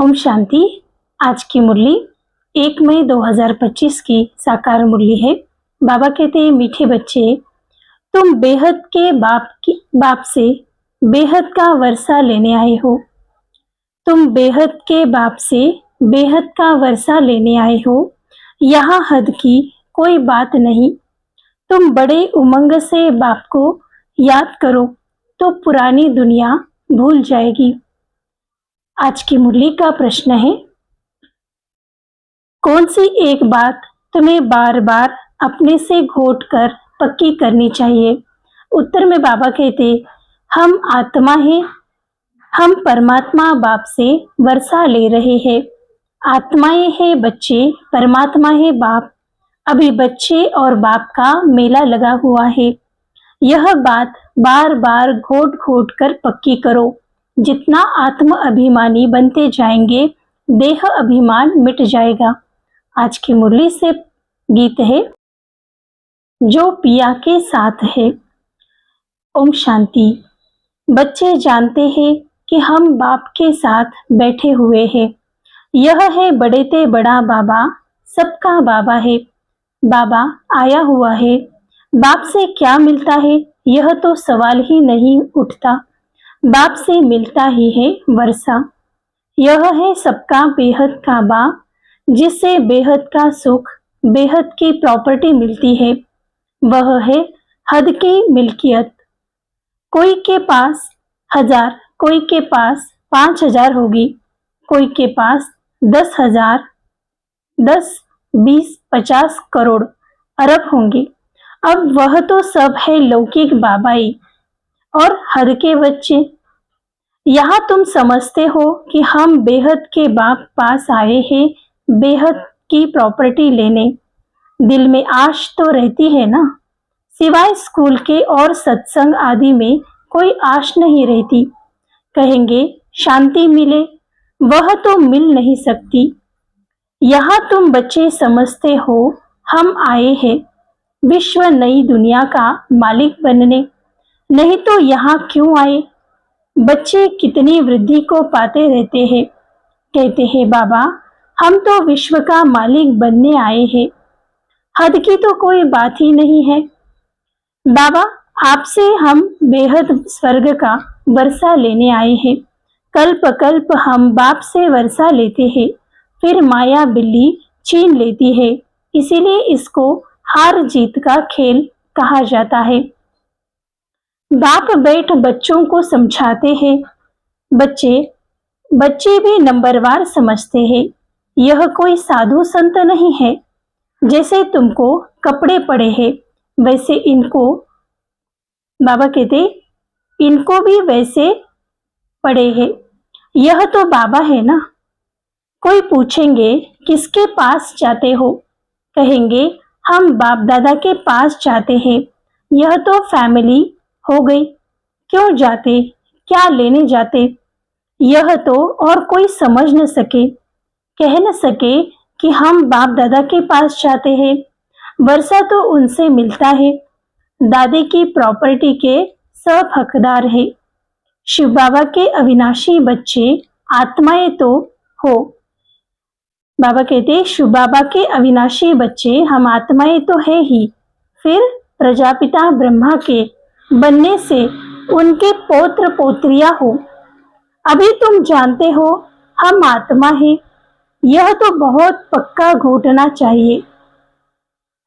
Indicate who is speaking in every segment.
Speaker 1: ओम शांति। आज की मुरली 1 मई 2025 की साकार मुरली है। बाबा कहते हैं, मीठे बच्चे, तुम बेहद के बाप से बेहद का वर्षा लेने आए हो। तुम बेहद के बाप से बेहद का वर्षा लेने आए हो। यहाँ हद की कोई बात नहीं। तुम बड़े उमंग से बाप को याद करो तो पुरानी दुनिया भूल जाएगी। आज की मुरली का प्रश्न है, कौन सी एक बात तुम्हें बार बार अपने से घोट कर पक्की करनी चाहिए? उत्तर में बाबा कहते, हम आत्मा हैं, हम परमात्मा बाप से वर्षा ले रहे हैं। आत्माएं हैं बच्चे, परमात्मा है बाप। अभी बच्चे और बाप का मेला लगा हुआ है। यह बात बार बार घोट घोट कर पक्की करो। जितना आत्म अभिमानी बनते जाएंगे, देह अभिमान मिट जाएगा। आज की मुरली से गीत है, जो पिया के साथ है। ओम शांति। बच्चे जानते हैं कि हम बाप के साथ बैठे हुए हैं। यह है बड़े ते बड़ा बाबा, सबका बाबा है। बाबा आया हुआ है। बाप से क्या मिलता है, यह तो सवाल ही नहीं उठता। बाप से मिलता ही है वर्षा। यह है सबका बेहद का बाप, जिससे बेहद का सुख, बेहद की प्रॉपर्टी मिलती है। वह है हद की मिल्कियत। कोई के पास 1000, कोई के पास 5000 होगी, कोई के पास 10,000, 10, 20, 50 करोड़, अरब होंगे। अब वह तो सब है लौकिक बाबाई और हद के बच्चे। यहाँ तुम समझते हो कि हम बेहद के बाप पास आए हैं, बेहद की प्रॉपर्टी लेने। दिल में आश तो रहती है ना, सिवाय स्कूल के और सत्संग आदि में कोई आश नहीं रहती। कहेंगे शांति मिले, वह तो मिल नहीं सकती। यहाँ तुम बच्चे समझते हो, हम आए हैं विश्व नई दुनिया का मालिक बनने, नहीं तो यहाँ क्यों आए? बच्चे कितनी वृद्धि को पाते रहते हैं। कहते हैं, बाबा हम तो विश्व का मालिक बनने आए हैं, हद की तो कोई बात ही नहीं है। बाबा आपसे हम बेहद स्वर्ग का वर्षा लेने आए हैं। कल्प कल्प हम बाप से वर्षा लेते हैं, फिर माया बिल्ली छीन लेती है। इसीलिए इसको हार जीत का खेल कहा जाता है। बाप बैठ बच्चों को समझाते हैं। बच्चे भी नंबरवार समझते हैं। यह कोई साधु संत नहीं है। जैसे तुमको कपड़े पड़े हैं, वैसे इनको, बाबा कहते, इनको भी वैसे पड़े हैं। यह तो बाबा है ना। कोई पूछेंगे किसके पास जाते हो? कहेंगे हम बाप दादा के पास जाते हैं। यह तो फैमिली हो गई। क्यों जाते, क्या लेने जाते? यह तो और कोई समझ न सके, कह न सके कि हम बाप दादा के पास जाते हैं। वर्षा तो उनसे मिलता है, दादी की प्रॉपर्टी के सब हकदार है। शिव बाबा के अविनाशी बच्चे आत्माएं तो हो। बाबा कहते, शिव बाबा के अविनाशी बच्चे हम आत्माएं तो है ही, फिर प्रजापिता ब्रह्मा के बनने से उनके पौत्र पोत्रियां हो। अभी तुम जानते हो हम आत्मा हैं, यह तो बहुत पक्का घोटना चाहिए।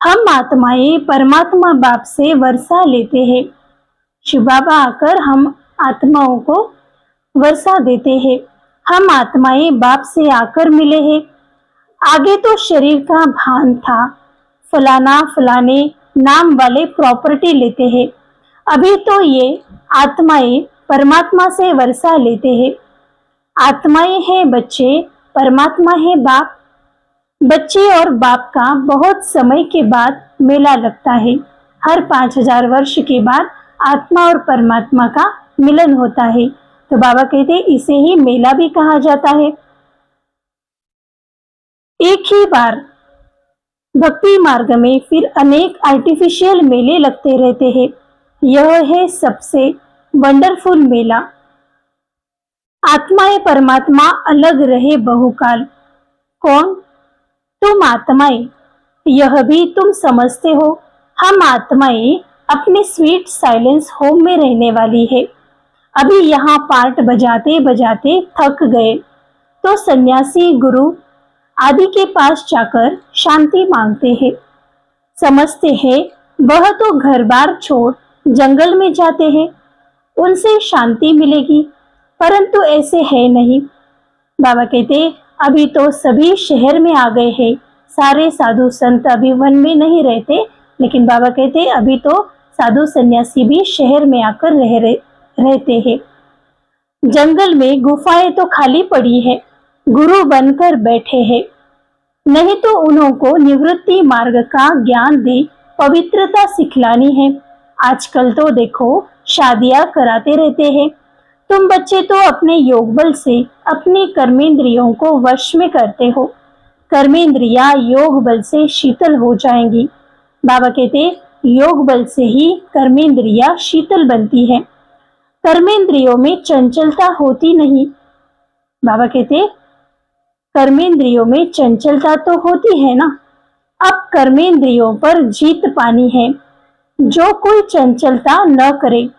Speaker 1: हम आत्माएं परमात्मा बाप से वर्षा लेते हैं। शिव बाबा आकर हम आत्माओं को वर्षा देते हैं। हम आत्माएं बाप से आकर मिले हैं। आगे तो शरीर का भान था, फलाना फलाने नाम वाले प्रॉपर्टी लेते हैं। अभी तो ये आत्माएं परमात्मा से वर्षा लेते हैं। आत्माएं हैं बच्चे, परमात्मा है बाप। बच्चे और बाप का बहुत समय के बाद मेला लगता है। हर 5000 वर्ष के बाद आत्मा और परमात्मा का मिलन होता है। तो बाबा कहते, इसे ही मेला भी कहा जाता है। एक ही बार भक्ति मार्ग में फिर अनेक आर्टिफिशियल मेले लगते रहते हैं। यह है सबसे वंडरफुल मेला। आत्माएं परमात्मा अलग रहे बहुकाल। कौन? तुम आत्माएं। यह भी तुम समझते हो, हम आत्माएं अपने स्वीट साइलेंस होम में रहने वाली है। अभी यहाँ पार्ट बजाते बजाते थक गए तो सन्यासी गुरु आदि के पास जाकर शांति मांगते हैं। समझते हैं वह तो घर बार छोड़ जंगल में जाते हैं, उनसे शांति मिलेगी, परंतु ऐसे है नहीं। बाबा कहते अभी तो सभी शहर में आ गए हैं, सारे साधु संत अभी वन में नहीं रहते, लेकिन बाबा कहते अभी तो साधु सन्यासी भी शहर में आकर रहते हैं। जंगल में गुफाएं तो खाली पड़ी है, गुरु बनकर बैठे हैं। नहीं तो उन्हों को निवृत्ति मार्ग का ज्ञान दे पवित्रता सिखलानी है। आजकल तो देखो शादियां कराते रहते हैं। तुम बच्चे तो अपने योग बल से अपनी कर्मेंद्रियों को वश में करते हो, कर्मेंद्रियां योग बल से शीतल हो जाएंगी। बाबा कहते योग बल से ही कर्मेंद्रियां शीतल बनती है, कर्मेंद्रियों में चंचलता होती नहीं। बाबा कहते कर्मेंद्रियों में चंचलता तो होती है ना, अब कर्मेंद्रियों पर जीत पानी है, जो कोई चंचलता न करे।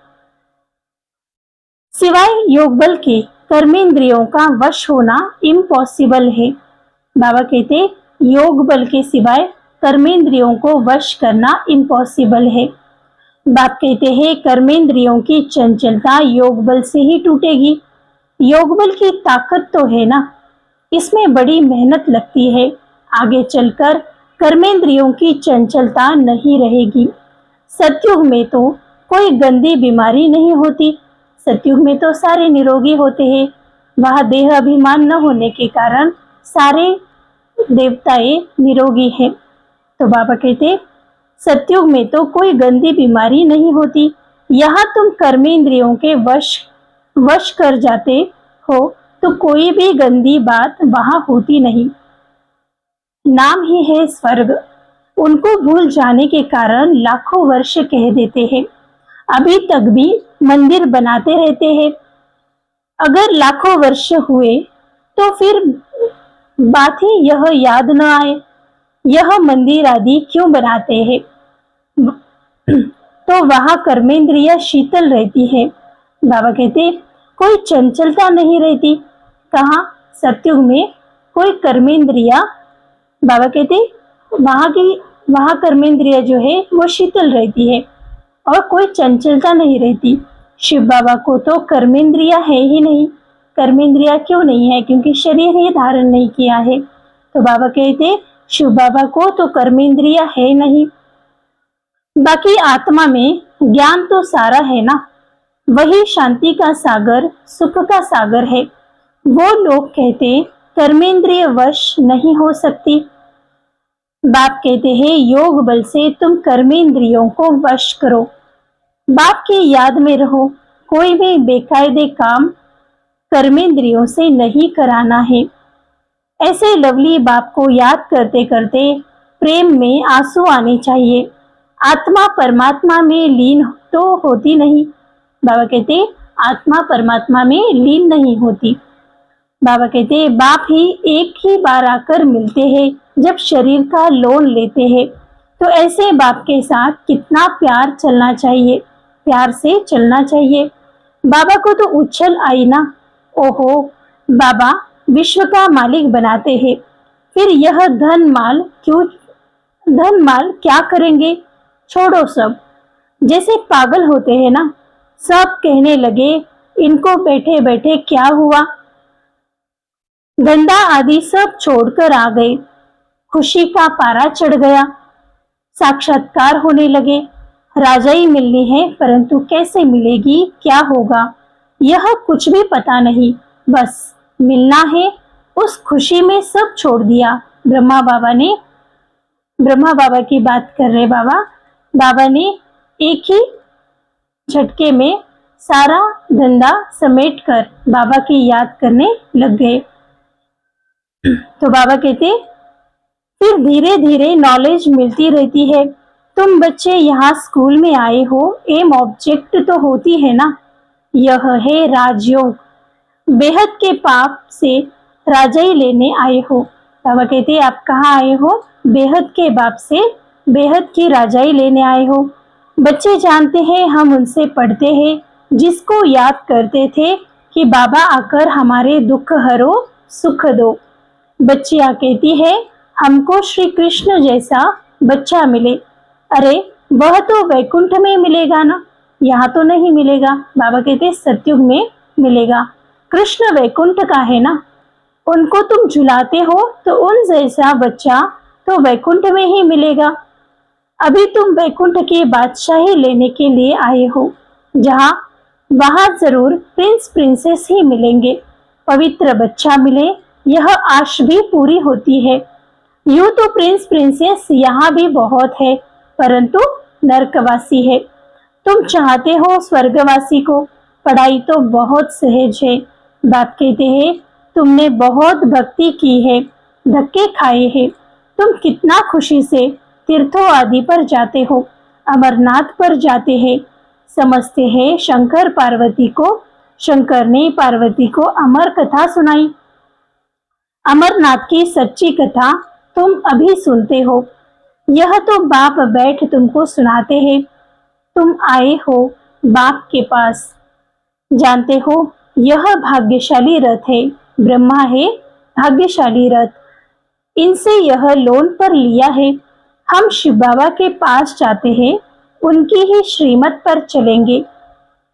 Speaker 1: सिवाय योग बल के कर्मेंद्रियों का वश होना इम्पॉसिबल है। बाबा कहते योग बल के सिवाय कर्मेंद्रियों को वश करना इम्पॉसिबल है। बाप कहते हैं कर्मेंद्रियों की चंचलता योग बल से ही टूटेगी। योग बल की ताकत तो है ना, इसमें बड़ी मेहनत लगती है। आगे चलकर कर्मेंद्रियों की चंचलता नहीं रहेगी। सतयुग में तो कोई गंदी बीमारी नहीं होती, सतयुग में तो सारे निरोगी होते हैं। वह देह अभिमान न होने के कारण सारे देवताएं निरोगी हैं। तो बाबा कहते सतयुग में तो कोई गंदी बीमारी नहीं होती। यहाँ तुम कर्मेंद्रियों के वश कर जाते हो तो कोई भी गंदी बात वहां होती नहीं। नाम ही है स्वर्ग, उनको भूल जाने के कारण लाखों वर्ष कह देते हैं। अभी तक भी मंदिर बनाते रहते हैं। अगर लाखों वर्ष हुए तो फिर बात ही यह याद न आए, यह मंदिर आदि क्यों बनाते हैं? तो वहां कर्मेंद्रिया शीतल रहती है। बाबा कहते कोई चंचलता नहीं रहती। कहा? सतयुग में कोई कर्मेंद्रिया, बाबा कहते वहां कर्मेंद्रिया जो है वो शीतल रहती है और कोई चंचलता नहीं रहती। शिव बाबा को तो कर्मेंद्रिया है ही नहीं। कर्मेंद्रिया क्यों नहीं है? क्योंकि शरीर ही धारण नहीं किया है। तो बाबा कहते शिव बाबा को तो कर्मेंद्रिया है नहीं। बाकी आत्मा में ज्ञान तो सारा है ना, वही शांति का सागर, सुख का सागर है। वो लोग कहते कर्मेंद्रिय वश नहीं हो सकती। बाप कहते हैं योग बल से तुम कर्मेंद्रियों को वश करो। बाप की याद में रहो, कोई भी बेकायदे काम कर्मेंद्रियों से नहीं कराना है। ऐसे लवली बाप को याद करते करते प्रेम में आंसू आने चाहिए। आत्मा परमात्मा में लीन तो होती नहीं। बाबा कहते आत्मा परमात्मा में लीन नहीं होती। बाबा कहते बाप ही एक ही बार आकर मिलते हैं जब शरीर का लोन लेते हैं। तो ऐसे बाप के साथ कितना प्यार चलना चाहिए, प्यार से चलना चाहिए। बाबा को तो उछल आई ना, ओहो बाबा विश्व का मालिक बनाते हैं, फिर यह धन माल क्या करेंगे? छोड़ो सब। जैसे पागल होते हैं ना, सब कहने लगे इनको बैठे बैठे क्या हुआ। धंधा आदि सब छोड़कर आ गए। खुशी का पारा चढ़ गया। साक्षात्कार होने लगे। राजाई मिलनी है, परंतु कैसे मिलेगी, क्या होगा, यह कुछ भी पता नहीं, बस मिलना है। उस खुशी में सब छोड़ दिया। ब्रह्मा बाबा की बात कर रहे बाबा ने एक ही झटके में सारा धंधा समेटकर बाबा की याद करने लग गए। तो बाबा कहते फिर धीरे धीरे नॉलेज मिलती रहती है। तुम बच्चे यहाँ स्कूल में आए हो, एम ऑब्जेक्ट तो होती है ना, यह है राजयोग। बेहद के पाप से राजाई लेने आए हो। बाबा कहते हैं आप कहाँ आए हो? बेहद के बाप से बेहद की राजाई लेने आए हो। बच्चे जानते हैं, हम उनसे पढ़ते हैं, जिसको याद करते थे कि बाबा आकर हमारे दुख हरो सुख दो। बच्चियां कहती है हमको श्री कृष्ण जैसा बच्चा मिले। अरे वह तो वैकुंठ में मिलेगा ना, यहाँ तो नहीं मिलेगा। बाबा कहते सतयुग में मिलेगा। कृष्ण वैकुंठ का है ना, उनको तुम झुलाते हो तो उन जैसा बच्चा तो वैकुंठ में ही मिलेगा। अभी तुम वैकुंठ की बादशाही लेने के लिए आए हो, जहाँ वहां जरूर प्रिंस प्रिंसेस ही मिलेंगे। पवित्र बच्चा मिले, यह आश भी पूरी होती है। यूं तो प्रिंस प्रिंसेस यहाँ भी बहुत है, परंतु नरकवासी है। तुम चाहते हो स्वर्गवासी को, पढ़ाई तो बहुत सहज है। बाप कहते हैं तुमने बहुत भक्ति की है, धक्के खाए हैं। तुम कितना खुशी से तीर्थों आदि पर जाते हो, अमरनाथ पर जाते हैं। समझते हैं शंकर पार्वती को, शंकर ने पार्वती को अमर कथा सुनाई। अमरनाथ की सच्ची कथा तुम अभी सुनते हो। यह तो बाप बैठ तुमको सुनाते हैं। तुम आए हो बाप के पास। जानते हो यह भाग्यशाली रथ है, ब्रह्मा है भाग्यशाली रथ। इनसे यह लोन पर लिया है। हम शिव बाबा के पास जाते हैं, उनकी ही श्रीमत पर चलेंगे।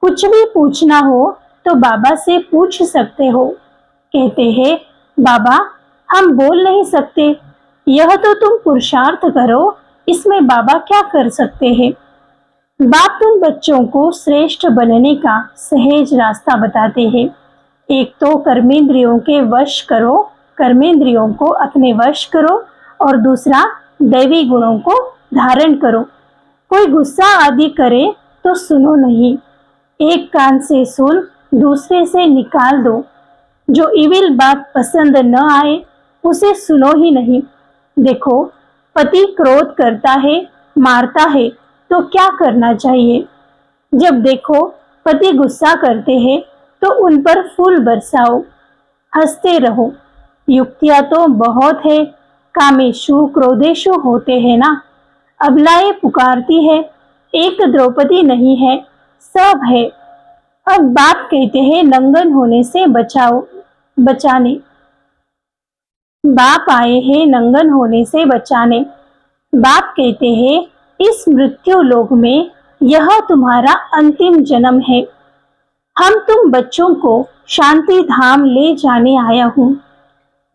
Speaker 1: कुछ भी पूछना हो तो बाबा से पूछ सकते हो। कहते हैं बाबा हम बोल नहीं सकते, यह तो तुम पुरुषार्थ करो, इसमें बाबा क्या कर सकते हैं। बाप तुम बच्चों को श्रेष्ठ बनने का सहज रास्ता बताते हैं। एक तो कर्मेंद्रियों के वश करो, कर्मेंद्रियों को अपने वश करो, और दूसरा दैवी गुणों को धारण करो। कोई गुस्सा आदि करे तो सुनो नहीं, एक कान से सुन दूसरे से निकाल दो। जो इविल बात पसंद न आए उसे सुनो ही नहीं। देखो पति क्रोध करता है, मारता है, तो क्या करना चाहिए? जब देखो पति गुस्सा करते हैं तो उन पर फूल बरसाओ, हंसते रहो। युक्तियां तो बहुत है, कामेशु क्रोधेशु होते हैं ना। अबलाएं पुकारती है, एक द्रौपदी नहीं है, सब है। अब बाप कहते हैं नंगन होने से बचाओ, बचाने। बाप आए हैं नंगन होने से बचाने। बाप कहते हैं इस मृत्यु लोक में यह तुम्हारा अंतिम जन्म है। हम तुम बच्चों को शांति धाम ले जाने आया हूँ।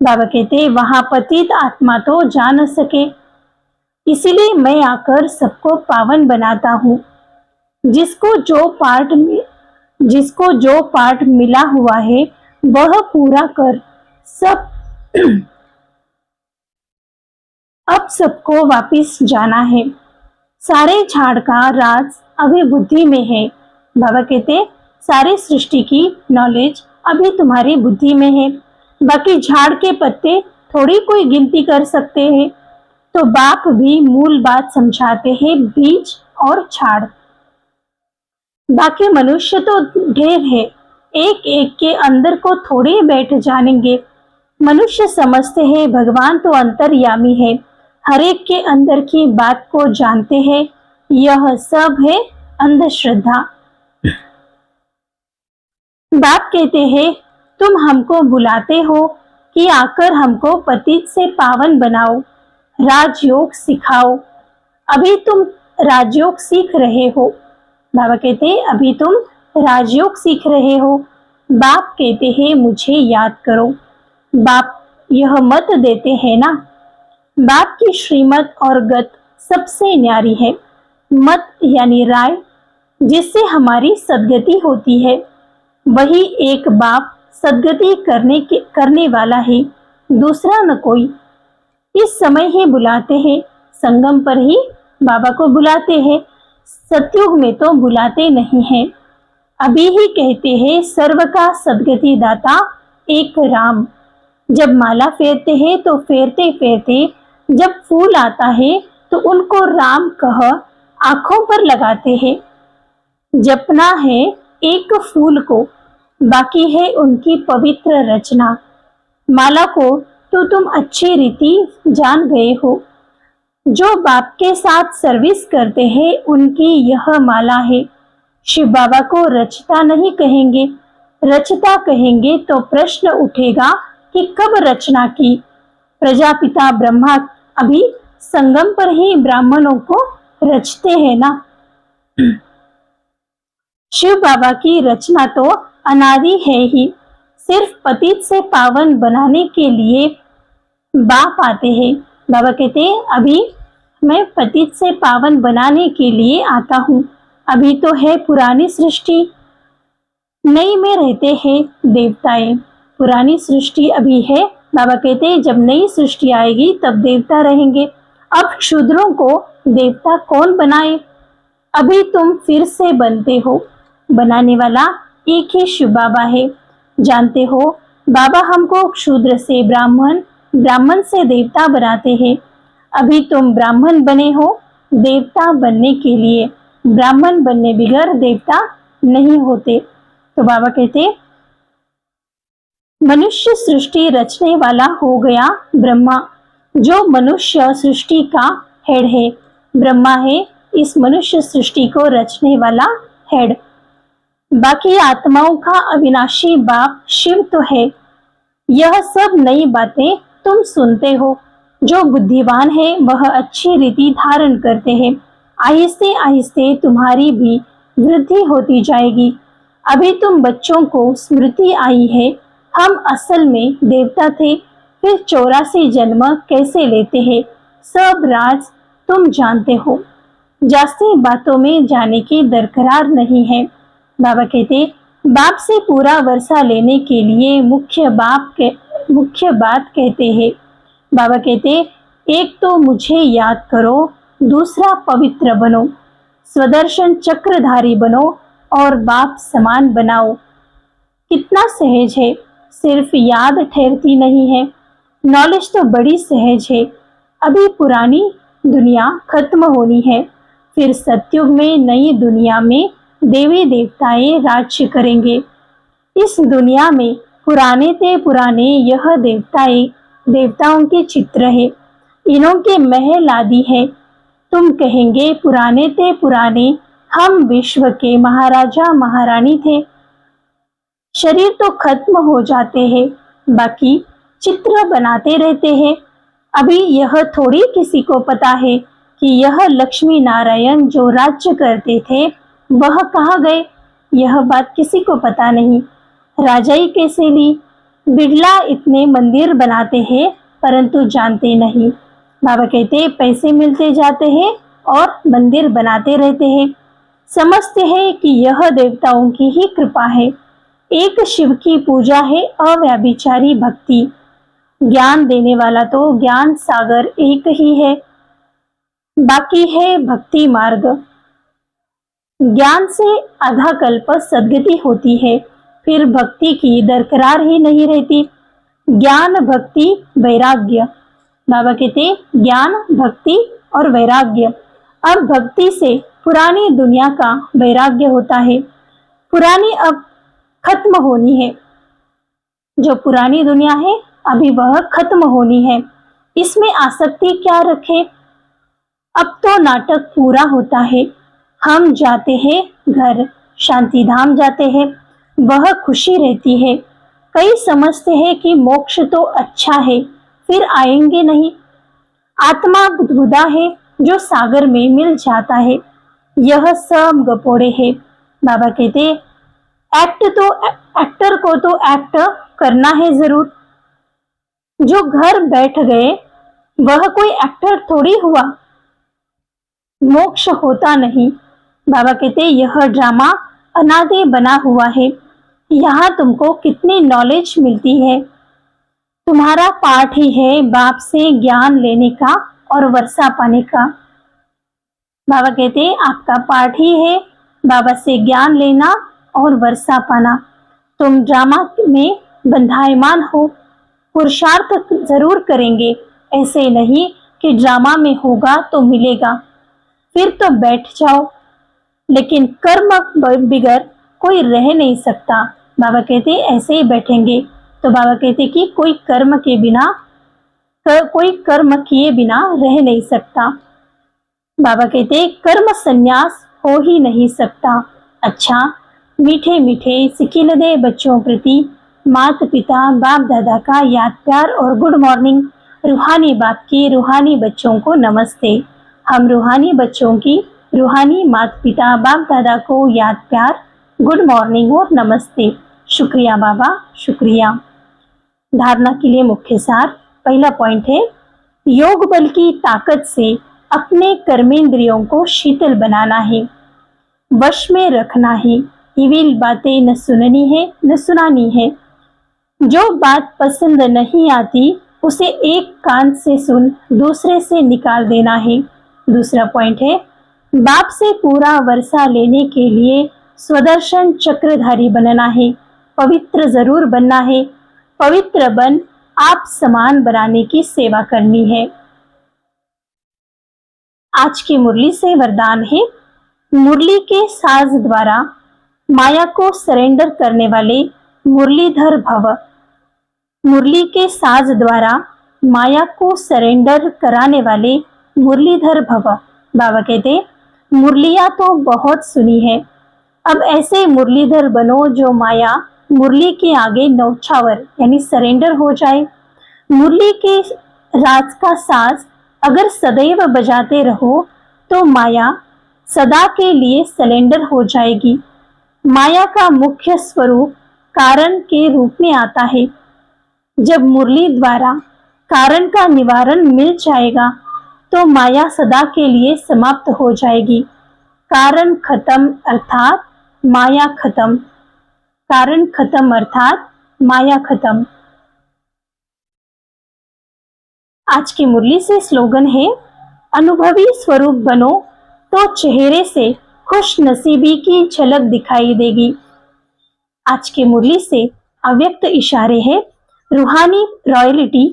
Speaker 1: बाबा कहते वहां पतित आत्मा तो जा न सके, इसीलिए मैं आकर सबको पावन बनाता हूँ। जिसको जो पाठ मिला हुआ है वह पूरा कर। सब अब सबको वापिस जाना है। सारे झाड़ का राज अभी बुद्धि में है। बाबा कहते सारी सृष्टि की नॉलेज अभी तुम्हारी बुद्धि में है, बाकी झाड़ के पत्ते थोड़ी कोई गिनती कर सकते हैं। तो बाप भी मूल बात समझाते हैं, बीज और झाड़। बाकी मनुष्य तो ढेर है, एक एक के अंदर को थोड़े बैठ जानेंगे। मनुष्य समझते हैं भगवान तो अंतर्यामी है, हर एक के अंदर की बात को जानते हैं। यह सब है अंधश्रद्धा। बाप कहते हैं तुम हमको बुलाते हो कि आकर हमको पतित से पावन बनाओ, राजयोग सिखाओ। अभी तुम राजयोग सीख रहे हो। बाबा कहते हैं अभी तुम राजयोग सीख रहे हो। बाप कहते हैं मुझे याद करो। बाप यह मत देते हैं ना, बाप की श्रीमत और गत सबसे न्यारी है। मत यानी राय, जिससे हमारी सदगति होती है। वही एक बाप सदगति करने वाला है, दूसरा न कोई। इस समय ही बुलाते हैं, संगम पर ही बाबा को बुलाते हैं, सतयुग में तो बुलाते नहीं हैं। अभी ही कहते हैं सर्व का सदगति दाता एक राम। जब माला फेरते हैं तो फेरते फेरते जब फूल आता है तो उनको राम कह आंखों पर लगाते हैं। जपना है एक फूल को, बाकी है उनकी पवित्र रचना। माला को तो तुम अच्छी रीति जान गए हो। जो बाप के साथ सर्विस करते हैं उनकी यह माला है। शिव बाबा को रचता नहीं कहेंगे। रचता कहेंगे तो प्रश्न उठेगा कि कब रचना की। प्रजापिता ब्रह्मा अभी संगम पर ही ब्राह्मणों को रचते हैं ना। शिव बाबा की रचना तो अनादि है ही। सिर्फ पतित से पावन बनाने के लिए बाप आते हैं। बाबा कहते हैं अभी मैं पतित से पावन बनाने के लिए आता हूँ। अभी तो है पुरानी सृष्टि, नई में रहते हैं देवताएं। पुरानी सृष्टि अभी है। बाबा कहते हैं जब नई सृष्टि आएगी तब देवता रहेंगे। अब क्षुद्रों को देवता कौन बनाए। अभी तुम फिर से बनते हो। बनाने वाला एक ही शिव बाबा है। जानते हो बाबा हमको क्षुद्र से ब्राह्मण, ब्राह्मण से देवता बनाते हैं। अभी तुम ब्राह्मण बने हो देवता बनने के लिए। ब्राह्मण बनने बगैर देवता नहीं होते। तो बाबा कहते मनुष्य सृष्टि रचने वाला हो गया ब्रह्मा, जो मनुष्य सृष्टि का हेड है। ब्रह्मा है इस मनुष्य सृष्टि को रचने वाला हेड। बाकी आत्माओं का अविनाशी बाप शिव तो है। यह सब नई बातें तुम सुनते हो। जो बुद्धिमान है वह अच्छी रीति धारण करते हैं। आहिस्ते आहिस्ते तुम्हारी भी वृद्धि होती जाएगी। अभी तुम बच्चों को स्मृति आई है हम असल में देवता थे, फिर 84 जन्म कैसे लेते हैं सब राज तुम जानते हो। जास्ती बातों में जाने की दरकार नहीं है। बाबा कहते बाप से पूरा वर्षा लेने के लिए मुख्य बात कहते हैं। बाबा कहते एक तो मुझे याद करो, दूसरा पवित्र बनो, स्वदर्शन चक्रधारी बनो और बाप समान बनाओ। कितना सहज है, सिर्फ याद ठहरती नहीं है। नॉलेज तो बड़ी सहज है। अभी पुरानी दुनिया खत्म होनी है, फिर सतयुग में नई दुनिया में देवी देवताएं राज्य करेंगे। इस दुनिया में पुराने ते पुराने यह देवताओं के चित्र है। इन्हों के महल आदि है। तुम कहेंगे पुराने ते पुराने हम विश्व के महाराजा महारानी थे। शरीर तो खत्म हो जाते हैं, बाकी चित्र बनाते रहते हैं। अभी यह थोड़ी किसी को पता है कि यह लक्ष्मी नारायण जो राज्य करते थे वह कहाँ गए। यह बात किसी को पता नहीं। राजाई कैसे ली। बिरला इतने मंदिर बनाते हैं परंतु जानते नहीं। बाबा कहते पैसे मिलते जाते हैं और मंदिर बनाते रहते हैं। समझते हैं कि यह देवताओं की ही कृपा है। एक शिव की पूजा है अव्यभिचारी भक्ति। ज्ञान देने वाला तो ज्ञान सागर एक ही है, बाकी है भक्ति मार्ग। ज्ञान से आधा कल्प सद्गति होती है, फिर भक्ति की दरकरार ही नहीं रहती। ज्ञान भक्ति वैराग्य। बाबा कहते ज्ञान भक्ति और वैराग्य। अब भक्ति से पुरानी दुनिया का वैराग्य होता है। पुरानी अब खत्म होनी है। जो पुरानी दुनिया है अभी वह खत्म होनी है। इसमें आसक्ति क्या रखे। अब तो नाटक पूरा होता है। हम जाते हैं घर, शांति धाम जाते हैं, वह खुशी रहती है। कई समझते हैं कि मोक्ष तो अच्छा है, फिर आएंगे नहीं। आत्मा बुदबुदा है जो सागर में मिल जाता है। यह सब गपोड़े है। बाबा कहते एक्टर को तो एक्ट करना है जरूर। जो घर बैठ गए वह कोई एक्टर थोड़ी हुआ। मोक्ष होता नहीं। बाबा कहते यह ड्रामा अनादि बना हुआ है। यहाँ तुमको कितनी नॉलेज मिलती है। तुम्हारा पाठ ही है बाप से ज्ञान लेने का और वर्षा पाने का। बाबा कहते आपका पाठ ही है बाबा से ज्ञान लेना और वर्षा पाना। तुम ड्रामा में बंधायमान हो। पुरुषार्थ जरूर करेंगे, ऐसे नहीं कि ड्रामा में होगा तो मिलेगा फिर तो बैठ जाओ। लेकिन कर्म बिगर कोई रह नहीं सकता। बाबा कहते ऐसे ही बैठेंगे। तो बाबा कहते कि कोई कर्म किए बिना रह नहीं सकता। बाबा कहते कर्म संन्यास हो ही नहीं सकता। अच्छा, मीठे मीठे सिकिलदे बच्चों प्रति माता पिता बाप दादा का याद प्यार और गुड मॉर्निंग। रूहानी बाप की रूहानी बच्चों को नमस्ते। हम रूहानी बच्चों की रूहानी माता पिता बाप दादा को याद प्यार, गुड मॉर्निंग और नमस्ते। शुक्रिया बाबा, शुक्रिया। धारणा के लिए मुख्य सार। पहला पॉइंट है, योग बल की ताकत से अपने कर्मेंद्रियों को शीतल बनाना है, वश में रखना है। इविल बातें न सुननी है न सुनानी है। जो बात पसंद नहीं आती उसे एक कान से सुन दूसरे से निकाल देना है। दूसरा पॉइंट है, बाप से पूरा वर्षा लेने के लिए स्वदर्शन चक्रधारी बनना है, पवित्र जरूर बनना है। पवित्र बन आप समान बनाने की सेवा करनी है। आज की मुरली से वरदान है, मुरली के साज द्वारा माया को सरेंडर करने वाले मुरलीधर भव। मुरली के साज द्वारा माया को सरेंडर कराने वाले मुरलीधर भव। बाबा कहते मुरलियां तो बहुत सुनी है, अब ऐसे मुरलीधर बनो जो माया मुरली के आगे नौछावर यानी सरेंडर हो जाए। मुरली के राज का साज अगर सदैव बजाते रहो तो माया सदा के लिए सरेंडर हो जाएगी। माया का मुख्य स्वरूप कारण के रूप में आता है। जब मुरली द्वारा कारण का निवारण मिल जाएगा तो माया सदा के लिए समाप्त हो जाएगी। कारण खत्म अर्थात माया खत्म। कारण खत्म अर्थात माया खत्म। आज की मुरली से स्लोगन है, अनुभवी स्वरूप बनो तो चेहरे से खुश नसीबी की झलक दिखाई देगी। आज की मुरली से अव्यक्त इशारे हैं, रूहानी रॉयल्टी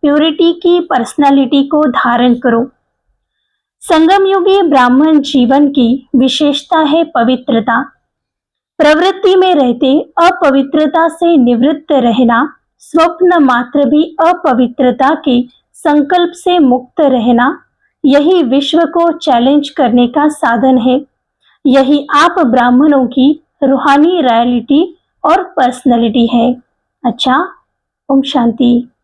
Speaker 1: प्योरिटी की पर्सनालिटी को धारण करो। संगम युगी ब्राह्मण जीवन की विशेषता है पवित्रता। प्रवृत्ति में रहते अपवित्रता से निवृत्त रहना, स्वप्न मात्र भी अपवित्रता के संकल्प से मुक्त रहना, यही विश्व को चैलेंज करने का साधन है। यही आप ब्राह्मणों की रूहानी रॉयल्टी और पर्सनालिटी है। अच्छा, ओम शांति।